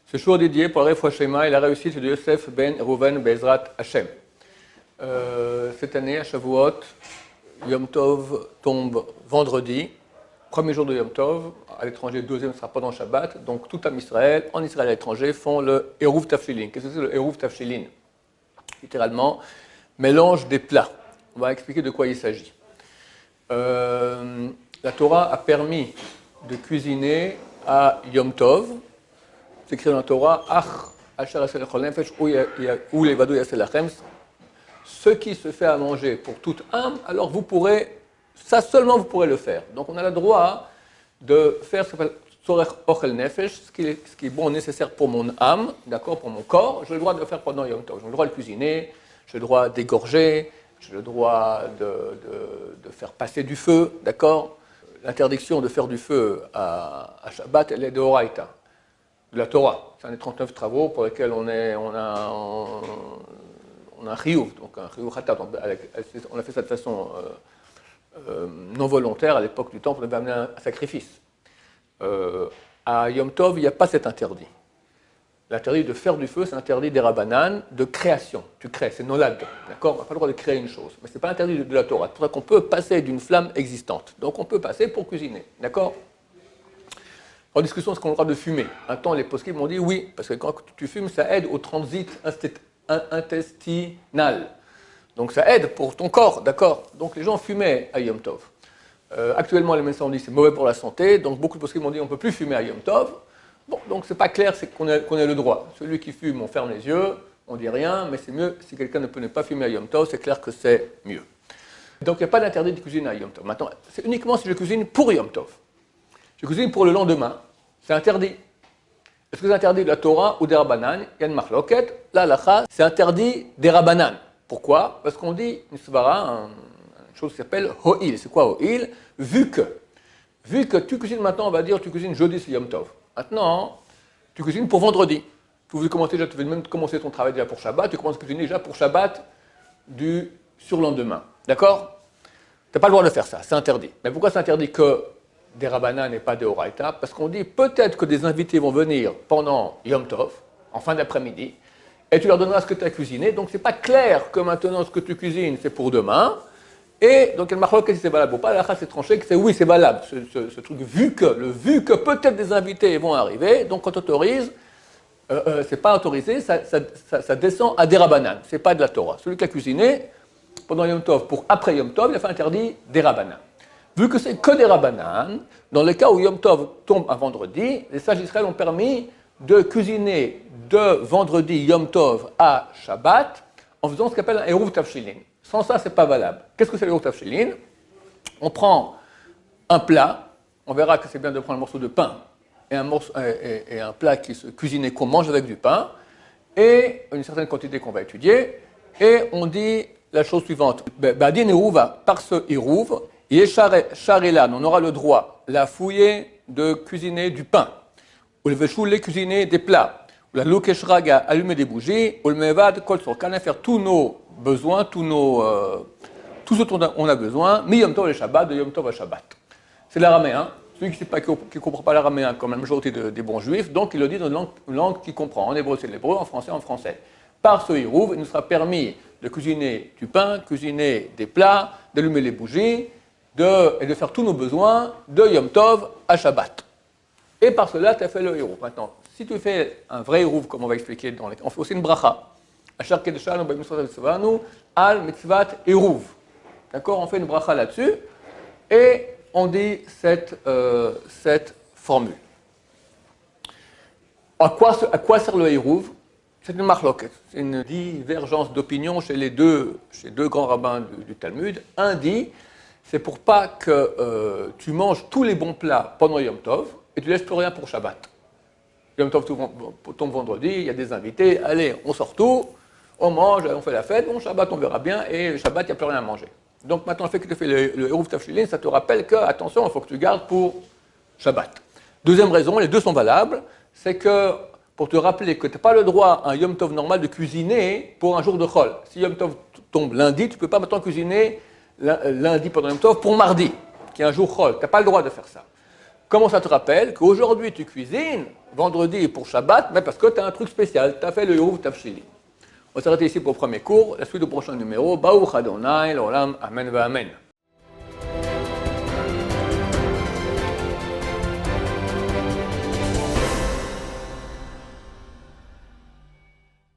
Ce jour dédié pour le Refoua Shema et la réussite de Yosef ben Reuven Bezrat Hashem. Cette année, à Shavuot, Yom Tov tombe vendredi, premier jour de Yom Tov, à l'étranger, deuxième sera pendant Shabbat, donc tout en Israël à l'étranger, font le Eruv Tafshilin. Qu'est-ce que c'est le Eruv Tafshilin? Littéralement, mélange des plats. On va expliquer de quoi il s'agit. La Torah a permis de cuisiner à Yom Tov. C'est écrit dans la Torah, ou les vadou yaselachem, ce qui se fait à manger pour toute âme, alors vous pourrez, ça seulement vous pourrez le faire. Donc on a le droit de faire ce qu'on appelle Tzorech Ochel Nefesh, ce qui est bon, nécessaire pour mon âme, d'accord, pour mon corps, j'ai le droit de le faire pendant Yom Tov. J'ai le droit de cuisiner, j'ai le droit d'égorger, j'ai le droit de faire passer du feu, d'accord. L'interdiction de faire du feu à Shabbat, elle est de Horaïta. De la Torah. C'est un des 39 travaux pour lesquels on a un chiyuv, donc un chiyuv khatat. On a fait ça de façon non volontaire à l'époque du temple, on avait amené un sacrifice. À Yom Tov, il n'y a pas cet interdit. L'interdit de faire du feu, c'est interdit des Rabbanan de création. Tu crées, c'est nolad, d'accord? On n'a pas le droit de créer une chose, mais ce n'est pas interdit de la Torah. C'est pour ça qu'on peut passer d'une flamme existante. Donc on peut passer pour cuisiner, d'accord? En discussion, est-ce qu'on a le droit de fumer? Un temps, les poskim m'ont dit oui, parce que quand tu fumes, ça aide au transit intestinal. Donc ça aide pour ton corps, d'accord? Donc les gens fumaient à Yom Tov. Actuellement, les médecins ont dit que c'est mauvais pour la santé, donc beaucoup de poskim m'ont dit on ne peut plus fumer à Yom Tov. Bon, donc c'est pas clair, c'est qu'on ait le droit. Celui qui fume, on ferme les yeux, on dit rien, mais c'est mieux, si quelqu'un ne peut pas fumer à Yom Tov, c'est clair que c'est mieux. Donc il n'y a pas d'interdit de cuisiner à Yom Tov. Maintenant, c'est uniquement si je cuisine pour Yom Tov. Je cuisine pour le lendemain. C'est interdit. Est-ce que c'est interdit de la Torah ou des Rabbanan? Il y a une marloquette. La halacha, c'est interdit des Rabbanan. Pourquoi? Parce qu'on dit, une svara, une chose qui s'appelle ho'il. C'est quoi ho'il? Vu que tu cuisines maintenant, on va dire, tu cuisines jeudi, c'est Yom Tov. Maintenant, tu cuisines pour vendredi. Tu veux même commencer ton travail déjà pour Shabbat, tu commences à cuisiner déjà pour Shabbat du surlendemain. D'accord? Tu n'as pas le droit de faire ça, c'est interdit. Mais pourquoi c'est interdit que des Rabbanan et pas des Horaïta? Parce qu'on dit peut-être que des invités vont venir pendant Yom Tov, en fin d'après-midi, et tu leur donneras ce que tu as cuisiné. Donc c'est pas clair que maintenant ce que tu cuisines c'est pour demain. Et donc elle marque si c'est valable ou pas. La c'est tranché que c'est oui, c'est valable. Ce truc vu que peut-être des invités vont arriver, donc on t'autorise, c'est pas autorisé, ça descend à des Rabbanan. C'est pas de la Torah. Celui qui a cuisiné pendant Yom Tov pour après Yom Tov, il a fait interdit des Rabbanan. Vu que c'est que des Rabbanan, dans le cas où Yom Tov tombe un vendredi, les sages d'Israël ont permis de cuisiner de vendredi Yom Tov à Shabbat en faisant ce qu'on appelle un Eruv Tafshilin. Sans ça, c'est pas valable. Qu'est-ce que c'est l'Eruv Tafshilin? On prend un plat, on verra que c'est bien de prendre un morceau de pain et un plat qui se cuisinait qu'on mange avec du pain, et une certaine quantité qu'on va étudier, et on dit la chose suivante. Badin Eruva, par ce Eruv, Yesharelan, on aura le droit, la fouiller de cuisiner du pain, ou le veshoulé cuisiner des plats, ou la lokeshraga, allumer des bougies, ou le mevad, kol sorkana, faire tous nos besoins, tout ce dont on a besoin, mi Yom Tov le Shabbat, de Yom Tov à Shabbat. C'est l'araméen, celui qui ne comprend pas l'araméen comme la majorité des bons juifs, donc il le dit dans une langue qu'il comprend. En hébreu c'est l'hébreu, en français. Par ce hirouv, il nous sera permis de cuisiner du pain, cuisiner des plats, d'allumer les bougies, et de faire tous nos besoins de Yom Tov à Shabbat. Et par cela, tu as fait le hirouv. Maintenant, si tu fais un vrai hirouv, comme on va expliquer, on fait aussi une bracha. Al mitzvat hirouv. D'accord? On fait une bracha là-dessus, et on dit cette formule. À quoi sert le hirouv? C'est une marloquette, c'est une divergence d'opinion chez deux grands rabbins du Talmud. Un dit, c'est pour pas que tu manges tous les bons plats pendant Yom Tov et tu laisses plus rien pour Shabbat. Yom Tov tombe vendredi, il y a des invités, allez, on sort tout, on mange, on fait la fête, bon, Shabbat on verra bien, et le Shabbat il n'y a plus rien à manger. Donc maintenant le fait que tu fais le Eruv Tafshilin, ça te rappelle que, attention, il faut que tu gardes pour Shabbat. Deuxième raison, les deux sont valables, c'est que pour te rappeler que tu n'as pas le droit à un Yom Tov normal de cuisiner pour un jour de Chol. Si Yom Tov tombe lundi, tu ne peux pas maintenant cuisiner lundi pendant Yom Tov pour mardi, qui est un jour chol. Tu n'as pas le droit de faire ça. Comment ça te rappelle qu'aujourd'hui tu cuisines, vendredi pour Shabbat, mais parce que tu as un truc spécial, tu as fait le Yoruv Tafshili. On va s'arrêter ici pour le premier cours. La suite au prochain numéro. Baruch Adonai, l'olam, amen va amen.